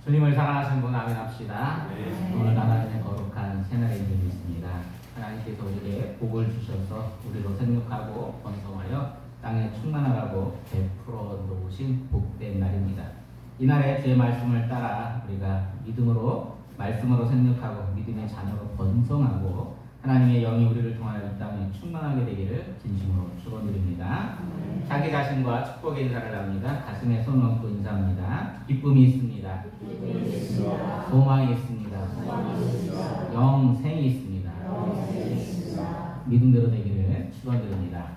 주님을 사랑하시는 분 아멘합시다. 네. 오늘 하나님의 거룩한 새날의 일이 있습니다. 하나님께서 우리에게 복을 주셔서 우리로 생육하고 번성하여 땅에 충만하라고 베풀어 놓으신 복된 날입니다. 이날에 주의 말씀을 따라 우리가 믿음으로 말씀으로 생육하고 믿음의 자녀로 번성하고 하나님의 영이 우리를 통하여 이 땅에 충만하게 되기를 진심으로 축원드립니다. 자기 자신과 축복의 인사를 합니다. 가슴에 손 얹고 인사합니다. 기쁨이 있습니다. 소망이 있습니다. 영생이 있습니다. 믿음대로 되기를 축원드립니다.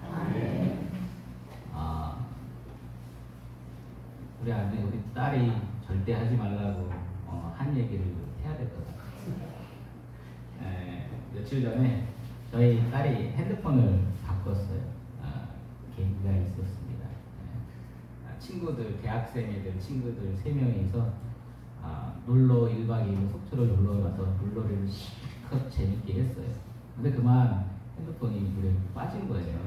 우리 딸이 절대 하지 말라고 한 얘기를 해야 될 것 같아요. 며칠 전에 저희 딸이 핸드폰을 바꿨어요. 계기가 있었습니다. 친구들, 대학생 애들 친구들 3명이서 놀러 1박 2일 속초로 놀러 가서 물놀이를 실컷 재밌게 했어요. 근데 그만 핸드폰이 물에 빠진 거예요.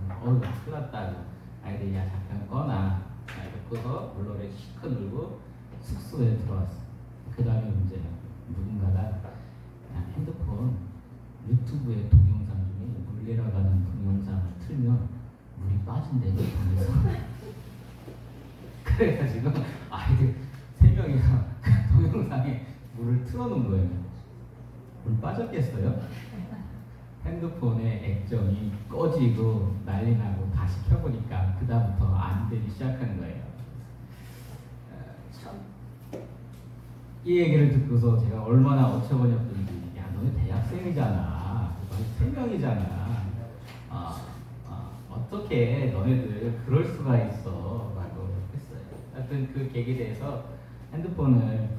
그래서 큰일 났다. 아이들이 야 잠깐 꺼놔. 그래서 물놀이 실컷 놀고 숙소에 들어왔어. 그 다음에 문제는 누군가가 핸드폰 유튜브의 동영상 중에 물 내려가는 동영상을 틀면 물이 빠진대요. 방에서. 그래가지고 아이들 3명이서 동영상에 물을 틀어놓은 거예요. 물 빠졌겠어요? 핸드폰의 액정이 꺼지고 난리 나고 다시 켜보니까 그 다음부터 안 되기 시작한 거예요. 참 이 얘기를 듣고서 제가 얼마나 어처구니없던지, 야 너네 대학생이잖아, 3명이잖아, 어떻게 너네들 그럴 수가 있어 라고 했어요. 하여튼 그 계기에 대해서 핸드폰을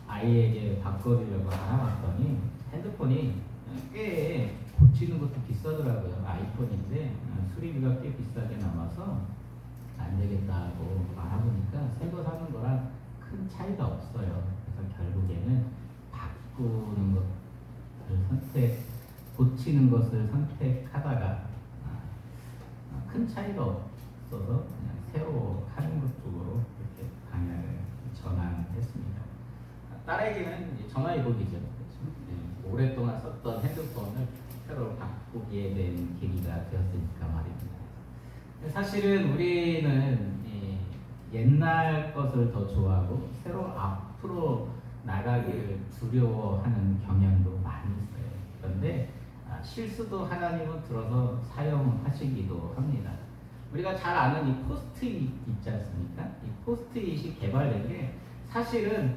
아이에게 바꿔주려고 알아봤더니 핸드폰이 꽤 고치는 것도 비싸더라고요. 아이폰인데 수리비가 꽤 비싸게 나와서 안 되겠다고 알아보니까 새 거 사는 거랑 큰 차이가 없어요. 그래서 결국에는 바꾸는 것을 고치는 것을 선택하다가 큰 차이가 없어서 그냥 새로 하는 것 쪽으로 이렇게 방향을 전환했습니다. 딸에게는 전화위복이죠. 그렇죠? 오랫동안 썼던 핸드폰을 새로 바꾸게 된 계기가 되었으니까 말입니다. 사실은 우리는 옛날 것을 더 좋아하고 새로 앞으로 나가기를 두려워하는 경향도 많이 있어요. 그런데 실수도 하나님은 들어서 사용하시기도 합니다. 우리가 잘 아는 이 포스트잇 있지 않습니까? 이 포스트잇이 개발된 게 사실은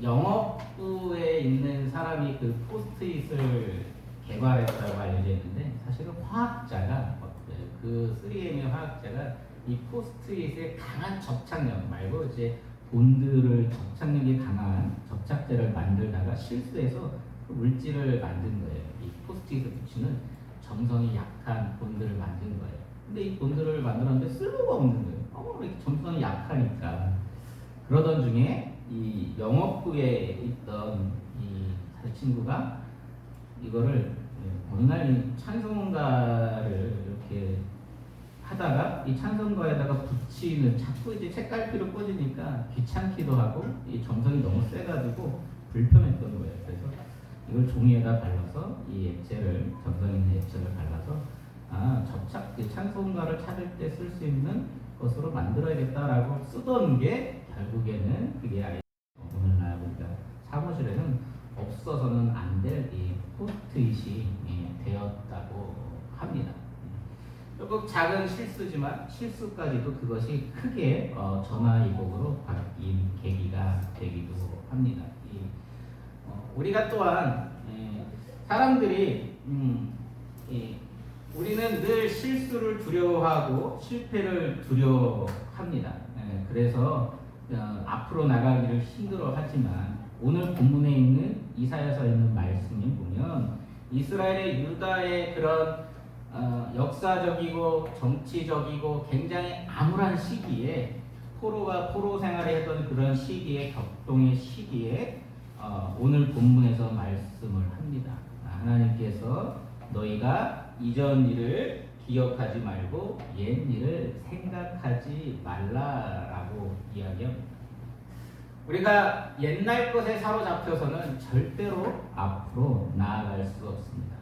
영업부에 있는 사람이 그 포스트잇을 개발했다고 알려져 있는데 사실은 화학자가 그 3M의 화학자가 이 포스트잇의 강한 접착력 말고 이제 본드를 접착력이 강한 접착제를 만들다가 실수해서 그 물질을 만든 거예요. 이 포스트잇을 붙이는 정성이 약한 본드를 만든 거예요. 근데 이 본드를 만들었는데 쓸모가 없는 거예요. 이렇게 정성이 약하니까. 그러던 중에 이 영업부에 있던 이 친구가 이거를 어느 날 찬송가를 이렇게 하다가 이 찬송가에다가 붙이는 자꾸 이제 책갈피로 꽂으니까 귀찮기도 하고 이 정성이 너무 세가지고 불편했던 거예요. 그래서 이걸 종이에다 발라서 이 액체를 정성 있는 액체를 발라서 접착 찬송가를 찾을 때 쓸 수 있는 것으로 만들어야겠다라고 쓰던 게 결국에는 그게 오늘날 우리가 사무실에는 없어서는 안 될 이 포스트잇이 되었다고 합니다. 조금 작은 실수지만 실수까지도 그것이 크게 전화위복으로 바뀐 계기가 되기도 합니다. 우리가 또한 사람들이 우리는 늘 실수를 두려워하고 실패를 두려워합니다. 그래서 앞으로 나가기를 힘들어하지만 오늘 본문에 있는 이사야서에 있는 말씀을 보면 이스라엘의 유다의 그런 역사적이고 정치적이고 굉장히 암울한 시기에 포로 생활을 했던 그런 시기에 격동의 시기에 오늘 본문에서 말씀을 합니다. 하나님께서 너희가 이전 일을 기억하지 말고 옛 일을 생각하지 말라라고 이야기합니다. 우리가 옛날 것에 사로잡혀서는 절대로 앞으로 나아갈 수 없습니다.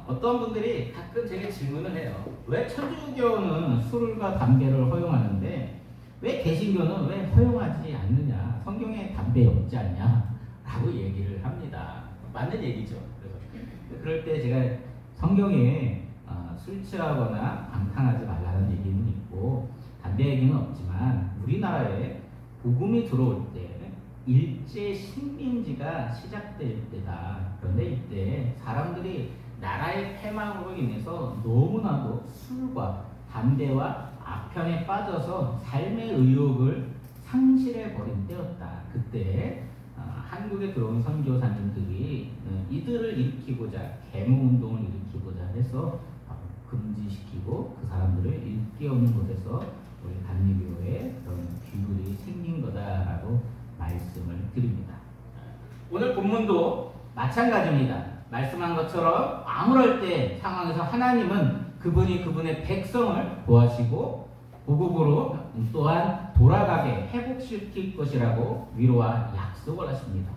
어떤 분들이 가끔 제게 질문을 해요. 왜 천주교는 술과 담배를 허용하는데 왜 개신교는 왜 허용하지 않느냐? 성경에 담배 없지 않냐? 라고 얘기를 합니다. 맞는 얘기죠. 그래서 그럴 때 제가 성경에 술 취하거나 방탕하지 말라는 얘기는 있고 담배 얘기는 없지만 우리나라에 복음이 들어올 때 일제 식민지가 시작될 때다. 그런데 이때 사람들이 나라의 패망으로 인해서 너무나도 술과 담배와 악평에 빠져서 삶의 의욕을 상실해 버린 때였다. 그때 한국에 들어온 선교사님들이 이들을 일으키고자 계몽운동을 일으키고자 해서 금지시키고 그 사람들을 일깨우는 곳에서 우리 감리교회 그런 규율이 생긴 거다라고 말씀을 드립니다. 오늘 본문도 마찬가지입니다. 말씀한 것처럼 아무럴 때 상황에서 하나님은 그분의 백성을 구하시고 보국으로 또한 돌아가게 회복시킬 것이라고 위로와 약속을 하십니다.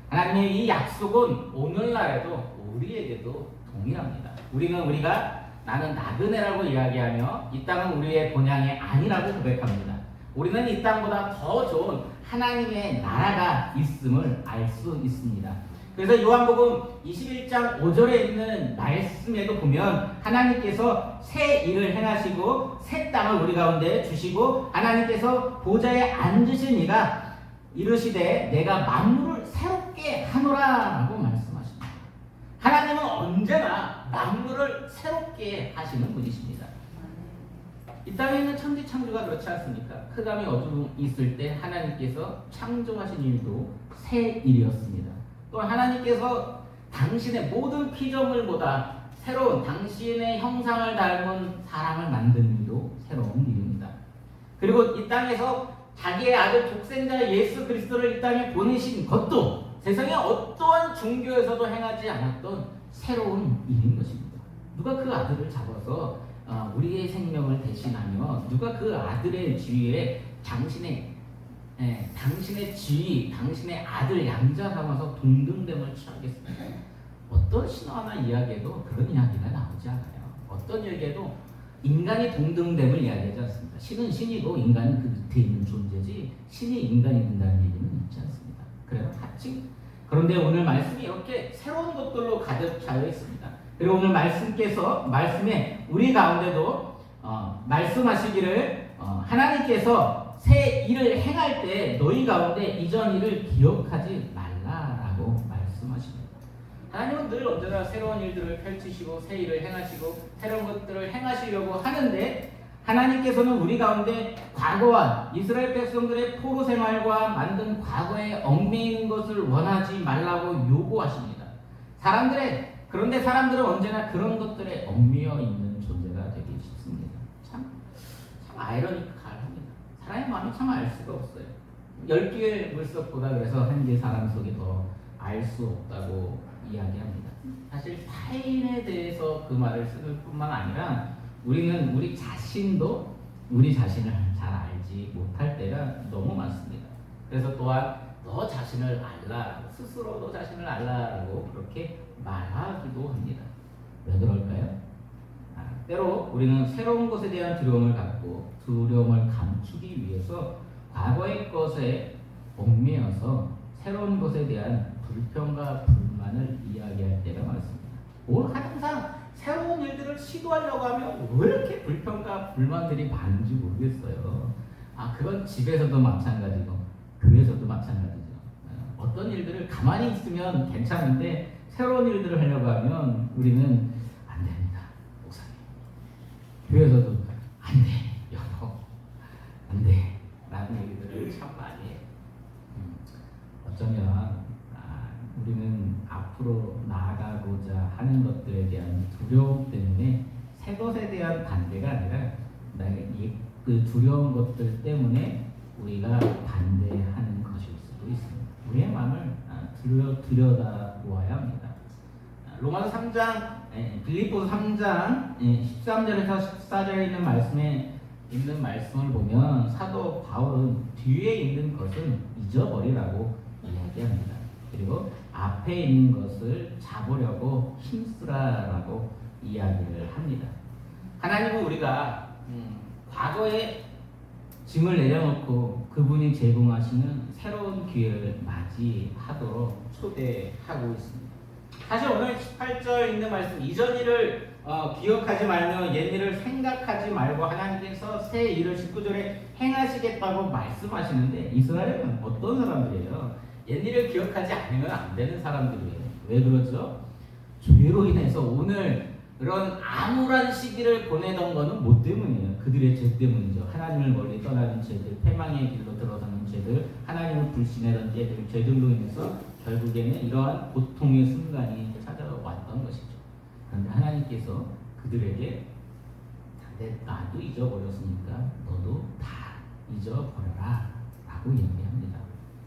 하나님의 이 약속은 오늘날에도 우리에게도 동일합니다. 우리가 나는 나그네라고 이야기하며 이 땅은 우리의 본향이 아니라고 고백합니다. 우리는 이 땅보다 더 좋은 하나님의 나라가 있음을 알 수 있습니다. 그래서 요한복음 21장 5절에 있는 말씀에도 보면 하나님께서 새 일을 행하시고 새 땅을 우리 가운데 주시고 하나님께서 보좌에 앉으신 이가 이르시되 내가 만물을 새롭게 하노라 라고 말씀하십니다. 하나님은 언제나 만물을 새롭게 하시는 분이십니다. 이 땅에 있는 천지창조가 그렇지 않습니까? 흑암이 어둠이 있을 때 하나님께서 창조하신 일도 새 일이었습니다. 또 하나님께서 당신의 모든 피조물보다 새로운 당신의 형상을 닮은 사람을 만든 일도 새로운 일입니다. 그리고 이 땅에서 자기의 아들 독생자 예수 그리스도를 이 땅에 보내신 것도 세상의 어떠한 종교에서도 행하지 않았던 새로운 일인 것입니다. 누가 그 아들을 잡아서 우리의 생명을 대신하며 누가 그 아들의 지위에 당신의 지위, 당신의 아들 양자 삼아서 동등됨을 취하겠습니까? 어떤 신화나 이야기에도 그런 이야기가 나오지 않아요. 어떤 얘기에도 인간이 동등됨을 이야기하지 않습니다. 신은 신이고 인간은 그 밑에 있는 존재지 신이 인간이 된다는 얘기는 있지 않습니다. 그래요? 그런데 오늘 말씀이 이렇게 새로운 것들로 가득 차여 있습니다. 그리고 오늘 말씀에 우리 가운데도 말씀하시기를 하나님께서 새 일을 행할 때 너희 가운데 이전 일을 기억하지 말라라고 말씀하십니다. 하나님은 늘 언제나 새로운 일들을 펼치시고 새 일을 행하시고 새로운 것들을 행하시려고 하는데 하나님께서는 우리 가운데 과거와 이스라엘 백성들의 포로 생활과 만든 과거에 얽매이는 것을 원하지 말라고 요구하십니다. 그런데 사람들은 언제나 그런 것들에 얽매여 있는 존재가 되기 쉽습니다. 참 아이러니합니다. 사람의 마음이 참 알 수가 없어요. 10개의 물속보다 그래서 한 개 사람 속이 더 알 수 없다고 이야기합니다. 사실 타인에 대해서 그 말을 쓰는 뿐만 아니라 우리는 우리 자신도 우리 자신을 잘 알지 못할 때가 너무 많습니다. 그래서 또한 너 자신을 알라, 스스로 너 자신을 알라라고 그렇게 말하기도 합니다. 왜 그럴까요? 때로 우리는 새로운 것에 대한 두려움을 갖고 두려움을 감추기 위해서 과거의 것에 얽매여서 새로운 것에 대한 불평과 불만을 이야기할 때가 많습니다. 항상 새로운 일들을 시도하려고 하면 왜 이렇게 불평과 불만들이 많은지 모르겠어요. 그건 집에서도 마찬가지고 교회에서도 마찬가지죠. 어떤 일들을 가만히 있으면 괜찮은데 새로운 일들을 하려고 하면 우리는 안 됩니다. 목사님. 교회에서도 안 돼. 여보. 안 돼. 라는 얘기들을 참 많이 해요. 어쩌면 우리는 앞으로 나아가고자 하는 것들에 대한 두려움 때문에 새 것에 대한 반대가 아니라 그 두려운 것들 때문에 우리가 반대하는 것일 수도 있습니다. 우리의 마음을 들여다보아야 합니다. 로마서 3장, 빌립보서 3장 13절에서 14절에 있는 말씀에 있는 말씀을 보면 사도 바울은 뒤에 있는 것은 잊어버리라고 이야기합니다. 그리고 앞에 있는 것을 잡으려고 힘쓰라라고 이야기를 합니다. 하나님은 우리가 과거에 짐을 내려놓고 그분이 제공하시는 새로운 기회를 맞이하도록 초대하고 있습니다. 사실 오늘 18절 있는 말씀, 이전 일을 기억하지 말며 옛 일을 생각하지 말고 하나님께서 새 일을 19절에 행하시겠다고 말씀하시는데, 이스라엘은 어떤 사람들이에요? 옛 일을 기억하지 않으면 안 되는 사람들이에요. 왜 그러죠? 죄로 인해서 오늘 그런 암울한 시기를 보내던 것은 뭐 때문이에요? 그들의 죄 때문이죠. 하나님을 멀리 떠나는 죄들, 패망의 길로 들어서는 죄들, 하나님을 불신하던 죄들로 인해서 결국에는 이러한 고통의 순간이 찾아왔던 것이죠. 그런데 하나님께서 그들에게 나도 잊어버렸으니까 너도 다 잊어버려라 라고 이야기합니다.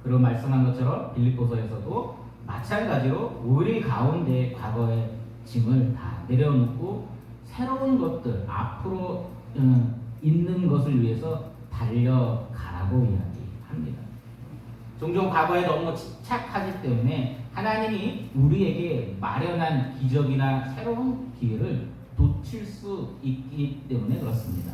그리고 말씀한 것처럼 빌립보서에서도 마찬가지로 우리 가운데 과거의 짐을 다 내려놓고 새로운 것들, 앞으로 있는 것을 위해서 달려가라고 이야기합니다. 종종 과거에 너무 집착하기 때문에 하나님이 우리에게 마련한 기적이나 새로운 기회를 놓칠 수 있기 때문에 그렇습니다.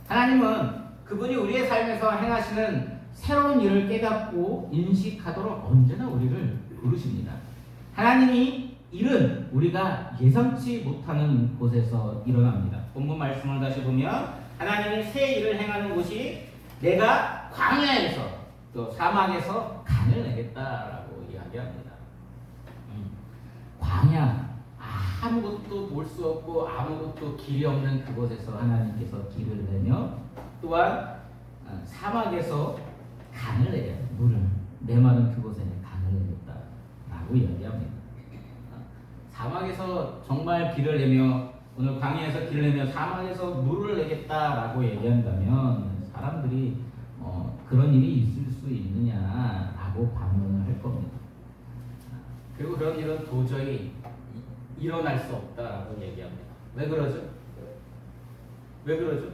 하나님은 그분이 우리의 삶에서 행하시는 새로운 일을 깨닫고 인식하도록 언제나 우리를 부르십니다. 하나님이 일은 우리가 예상치 못하는 곳에서 일어납니다. 본문 말씀을 다시 보면 하나님이 새 일을 행하는 곳이 내가 광야에서 또 사막에서 간을 내겠다라고 이야기합니다. 광야, 아무것도 볼 수 없고 아무것도 길이 없는 그곳에서 하나님께서 길을 내며, 또한 사막에서 강을 내려, 물을 메마른 그곳에 강을 내겠다라고 이야기합니다. 사막에서 정말 길을 내며, 오늘 광야에서 길을 내며 사막에서 물을 내겠다라고 얘기한다면 사람들이 그런 일이 있을 수 있느냐라고 반문을 할 겁니다. 그리고 그런 일은 도저히 일어날 수 없다라고 얘기합니다. 왜 그러죠? 왜 그러죠?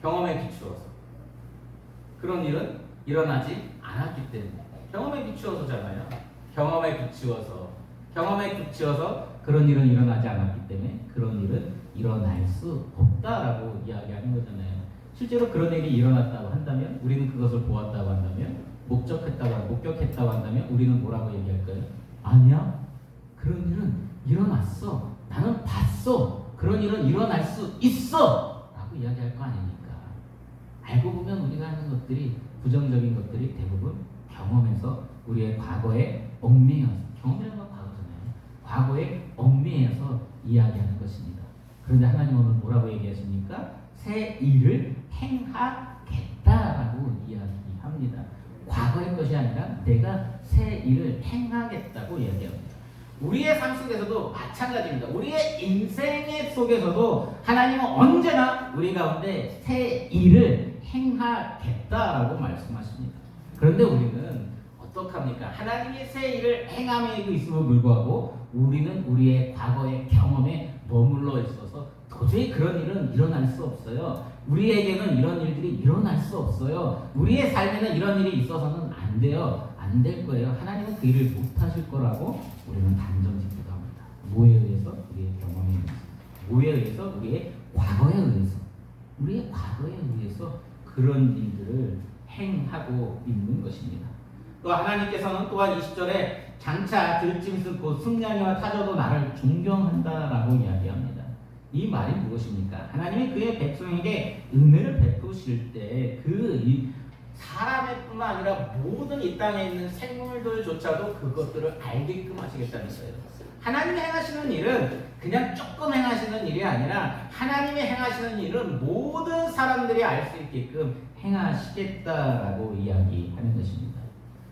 경험에 비추어서. 그런 일은 일어나지 않았기 때문에. 경험에 비추어서잖아요. 경험에 비추어서 그런 일은 일어나지 않았기 때문에 그런 일은 일어날 수 없다라고 이야기하는 거잖아요. 실제로 그런 일이 일어났다고 한다면, 우리는 그것을 보았다고 한다면, 목격했다고 한다면 우리는 뭐라고 얘기할까요? 아니야, 그런 일은 일어났어, 나는 봤어, 그런 일은 일어날 수 있어 라고 이야기할 거 아닙니까? 알고 보면 우리가 하는 것들이, 부정적인 것들이 대부분 경험에서, 우리의 과거에 얽매여서, 경험이라는 건 과거잖아요. 과거에 얽매여서 이야기하는 것입니다. 그런데 하나님 오늘 뭐라고 얘기하십니까? 새 일을 행하겠다라고 이야기합니다. 과거의 것이 아니라 내가 새 일을 행하겠다고 이야기합니다. 우리의 삶 속에서도 마찬가지입니다. 우리의 인생의 속에서도 하나님은 언제나 우리 가운데 새 일을 행하겠다라고 말씀하십니다. 그런데 우리는 어떡합니까? 하나님이 새 일을 행함에 있음을 불구하고 우리는 우리의 과거의 경험에 머물러 있어서 도저히 그런 일은 일어날 수 없어요. 우리에게는 이런 일들이 일어날 수 없어요. 우리의 삶에는 이런 일이 있어서는 안 돼요. 안 될 거예요. 하나님은 그 일을 못 하실 거라고 우리는 단정짓기도 합니다. 뭐에 의해서? 우리의 경험에 의해서. 뭐에 의해서? 우리의 과거에 의해서. 우리의 과거에 의해서 그런 일들을 행하고 있는 것입니다. 또 하나님께서는 또한 20절에 장차 들짐승 곧 승냥이와 타조도 나를 존경한다라고 이야기합니다. 이 말이 무엇입니까? 하나님이 그의 백성에게 은혜를 베푸실 때 그 사람의 뿐만 아니라 모든 이 땅에 있는 생물들조차도 그것들을 알게끔 하시겠다는 거예요. 하나님이 행하시는 일은 그냥 조금 행하시는 일이 아니라 하나님이 행하시는 일은 모든 사람들이 알 수 있게끔 행하시겠다라고 이야기하는 것입니다.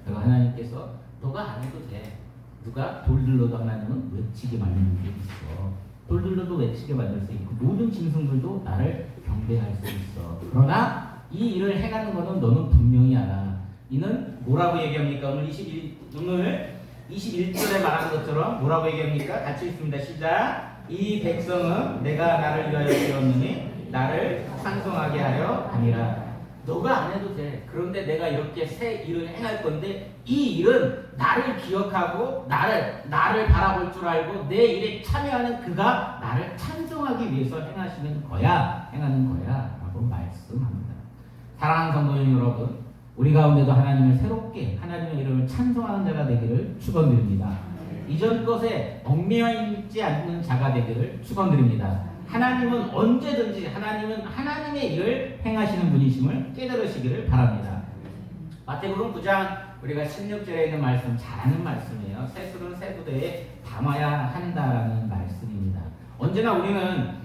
그리고 하나님께서 너가 안 해도 돼. 누가? 돌들로도 하나님은 외치게 만드는 게 있어. 돌들로도 외치게 만들 수 있고 모든 짐승들도 나를 경배할 수 있어. 그러나 이 일을 행하는 것은 너는 분명히 알아. 이는 뭐라고 얘기합니까? 오늘 21절에 말하는 것처럼 뭐라고 얘기합니까? 같이 있습니다. 시작. 이 백성은 내가 나를 위하여 세웠느니 나를 찬송하게 하려 함이라. 너가 안 해도 돼. 그런데 내가 이렇게 새 일을 행할 건데 이 일은 나를 기억하고 나를 바라볼 줄 알고 내 일에 참여하는 그가 나를 찬송하기 위해서 행하는 거야 라고 말씀합니다. 사랑하는 성도님 여러분, 우리 가운데도 하나님을 새롭게 하나님의 이름을 찬송하는 자가 되기를 축원드립니다. 이전 것에 얽매여 있지 않는 자가 되기를 축원드립니다. 하나님은 언제든지 하나님의 일을 행하시는 분이심을 깨달으시기를 바랍니다. 마태복음 9장 우리가 16절에 있는 말씀 잘 아는 말씀이에요. 새술은 새 부대에 담아야 한다라는 말씀입니다. 언제나 우리는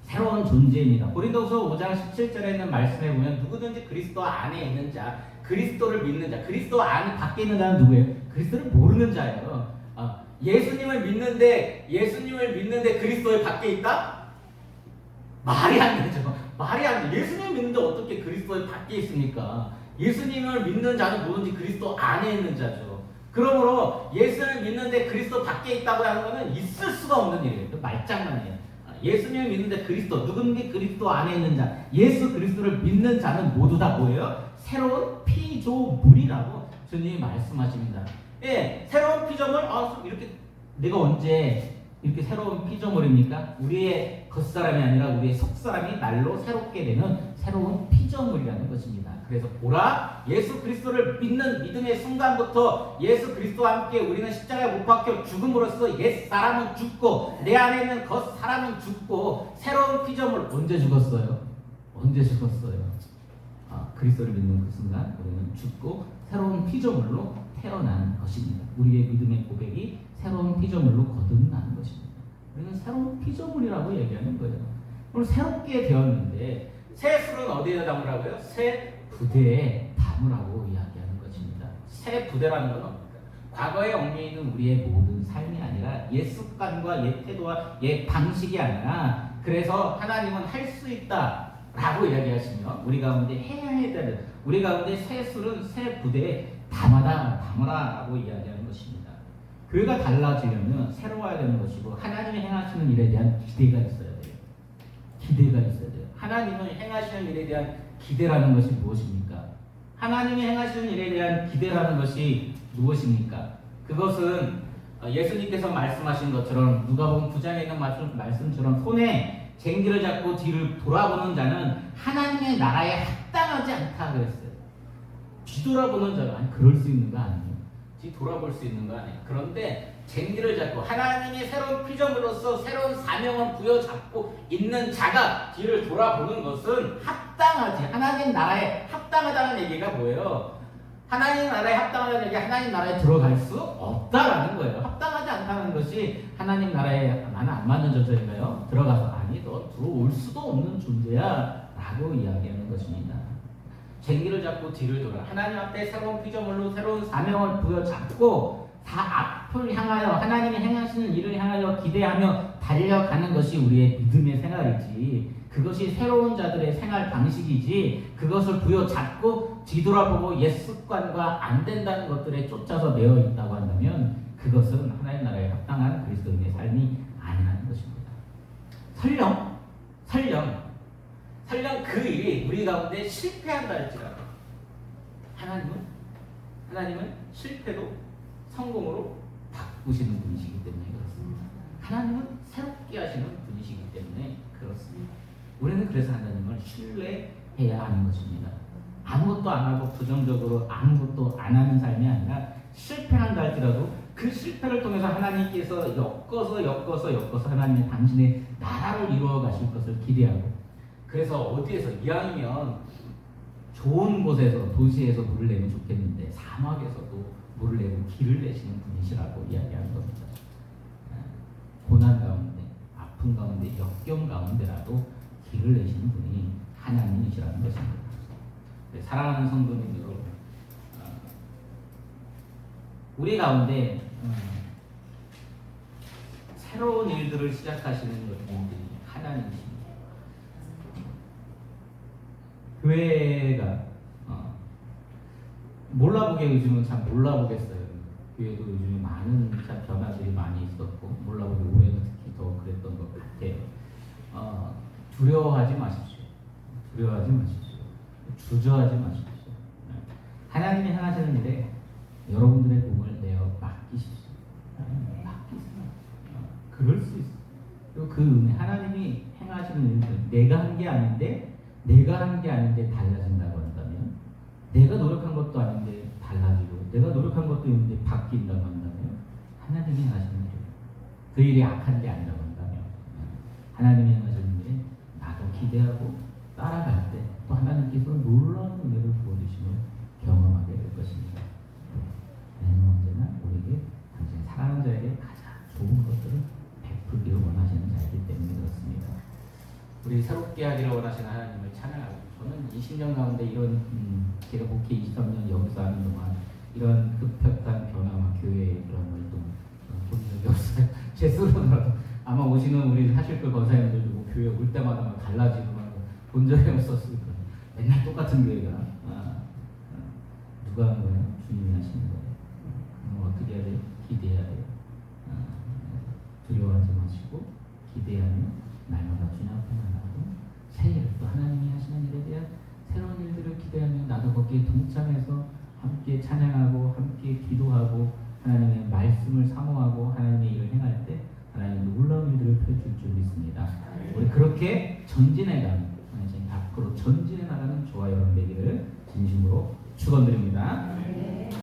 새로운 존재입니다. 고린도후서 5장 17절에 있는 말씀에 보면 누구든지 그리스도 안에 있는 자, 그리스도를 믿는 자, 그리스도 안에 밖에 있는 자는 누구예요? 그리스도를 모르는 자예요. 예수님을 믿는데 그리스도의 밖에 있다? 말이 안 되죠. 말이 안 돼. 예수님을 믿는데 어떻게 그리스도의 밖에 있습니까? 예수님을 믿는 자는 뭐든지 그리스도 안에 있는 자죠. 그러므로 예수를 믿는데 그리스도 밖에 있다고 하는 것은 있을 수가 없는 일이에요. 말장난이에요. 예수님을 믿는데 누군지 그리스도 안에 있는 자, 예수 그리스도를 믿는 자는 모두 다 뭐예요? 새로운 피조물이라고 주님이 말씀하십니다. 예, 새로운 피조물, 이렇게 내가 언제 이렇게 새로운 피조물입니까? 우리의 겉사람이 아니라 우리의 속사람이 날로 새롭게 되는 새로운 피조물이라는 것입니다. 그래서 보라, 예수 그리스도를 믿는 믿음의 순간부터 예수 그리스도와 함께 우리는 십자가에 못 박혀 죽음으로써 옛 사람은 죽고 내 안에 있는 겉 사람은 죽고 새로운 피조물. 언제 죽었어요? 그리스도를 믿는 그 순간 우리는 죽고 새로운 피조물로 태어난 것입니다. 우리의 믿음의 고백이 새로운 피조물로 거듭나는 것입니다. 우리는 새로운 피조물이라고 얘기하는 거예요. 오늘 새롭게 되었는데 새 술은 어디에 담으라고요? 새 부대에 담으라고 이야기하는 것입니다. 새 부대라는 건 뭡니까? 과거에 얽매여 있는 우리의 모든 삶이 아니라 옛 습관과 옛 태도와 옛 방식이 아니라 그래서 하나님은 할 수 있다 라고 이야기하시면 우리 가운데 해야 되는 우리 가운데 새 술은 새 부대에 담아라 라고 이야기하는 것입니다. 교회가 달라지려면 새로워야 되는 것이고 하나님이 행하시는 일에 대한 기대가 있어야 돼요. 하나님은 행하시는 일에 대한 기대라는 것이 무엇입니까? 하나님이 행하시는 일에 대한 기대라는 것이 무엇입니까? 그것은 예수님께서 말씀하신 것처럼 누가복음 9장에 있는 말씀처럼 손에 쟁기를 잡고 뒤를 돌아보는 자는 하나님의 나라에 합당하지 않다 그랬어요. 뒤돌아보는 자가 그럴 수 있는 거 아니에요. 뒤돌아볼 수 있는 거 아니에요. 그런데 쟁기를 잡고 하나님이 새로운 피조물로서 새로운 사명을 부여잡고 있는 자가 뒤를 돌아보는 것은 합당하지. 하나님 나라에 합당하다는 얘기가 뭐예요? 하나님 나라에 합당하다는 얘기가 하나님 나라에 들어갈 수 없다라는 거예요. 합당하지 않다는 것이 하나님 나라에 나는 안 맞는 존재인가요? 들어가서 너 들어올 수도 없는 존재야 라고 이야기하는 것입니다. 쟁기를 잡고 뒤를 돌아 하나님 앞에 새로운 피조물로 새로운 사명을 부여잡고 다 앞을 향하여 하나님이 행하시는 일을 향하여 기대하며 달려가는 것이 우리의 믿음의 생활이지, 그것이 새로운 자들의 생활 방식이지, 그것을 부여잡고 뒤돌아보고 옛 습관과 안 된다는 것들에 쫓아서 매여 있다고 한다면 그것은 하나님 나라에 합당한 그리스도인의 삶이 아니라는 것입니다. 설령 그 일이 우리 가운데 실패한다 할지라도 하나님은 실패도 성공으로 바꾸시는 분이시기 때문에 그렇습니다. 하나님은 새롭게 하시는 분이시기 때문에 그렇습니다. 우리는 그래서 하나님을 신뢰해야 하는 것입니다. 아무것도 안 하고 부정적으로 아무것도 안 하는 삶이 아니라 실패한다 할지라도 그 실패를 통해서 하나님께서 엮어서 하나님의 당신의 나라를 이루어 가실 것을 기대하고, 그래서 어디에서 이왕이면 좋은 곳에서 도시에서 물을 내면 좋겠는데 사막에서도 물을 내고 길을 내시는 분이시라고 이야기하는 겁니다. 고난 가운데, 아픔 가운데, 역경 가운데라도 길을 내시는 분이 하나님이시라는 것입니다. 사랑하는 성도님 여러분, 우리 가운데 새로운 일들을 시작하시는 분들이 하나님이십니다. 교회가 몰라보게 요즘은 참 몰라보겠어요. 교회도 요즘에 많은 참 변화들이 많이 있었고 몰라보게 올해는 특히 더 그랬던 것 같아요. 두려워하지 마십시오. 두려워하지 마십시오. 주저하지 마십시오. 하나님이 행하시는 일에 여러분들의 몸을 내어 맡기십시오. 맡기세요. 그럴 수 있어요. 그리고 그 은혜, 하나님이 행하시는 일들, 내가 한 게 아닌데 달라진다고 한다면, 내가 노력한 것도 아닌데 달라지고, 내가 노력한 것도 있는데 바뀐다고 한다면, 하나님이 행하시는 일, 그 일이 악한 게 아니라고 한다면, 하나님이 행하시는 일에 나도 기대하고 따라갈 때 또 하나님께서 놀라운 은혜를 부어주심을 경험하게 될 것입니다. 하나님은 언제나 우리에게 당신 사랑하는 자에게 가장 좋은 것들을 베풀기를 원하시는 자이기 때문에 그렇습니다. 우리 새롭게 하기를 원하시는 하나님을 찬양하고, 저는 20년 가운데 이런 제가 목회 23년 여기서 하는 동안 이런 급격한 변화와 교회의 그런 활동 본 적이 없어요. 제 스스로라도 아마 오시는 우리 하실글 권사님들도 교회 올 때마다 막 달라지고 본 적이 없었을 거예요. 맨날 똑같은 교회가 누가 한 거예요? 주님이 하시는 거예요. 어떻게 해야 돼요? 기대해야 돼요. 두려워하지 마시고 기대하며 날마다 주님 앞에 나가고 새 일, 또 하나님이 하시는 일에 대한 새로운 일들을 기대하며 나도 거기에 동참해서 함께 찬양하고 함께 기도하고 하나님의 말씀을 사모하고 하나님의 일을 행할 때 하나님의 놀라운 일들을 펼칠 줄 믿습니다. 우리 그렇게 전진해가는, 앞으로 전진해 나가는 저와 여러분 되기를 진심으로 축원드립니다.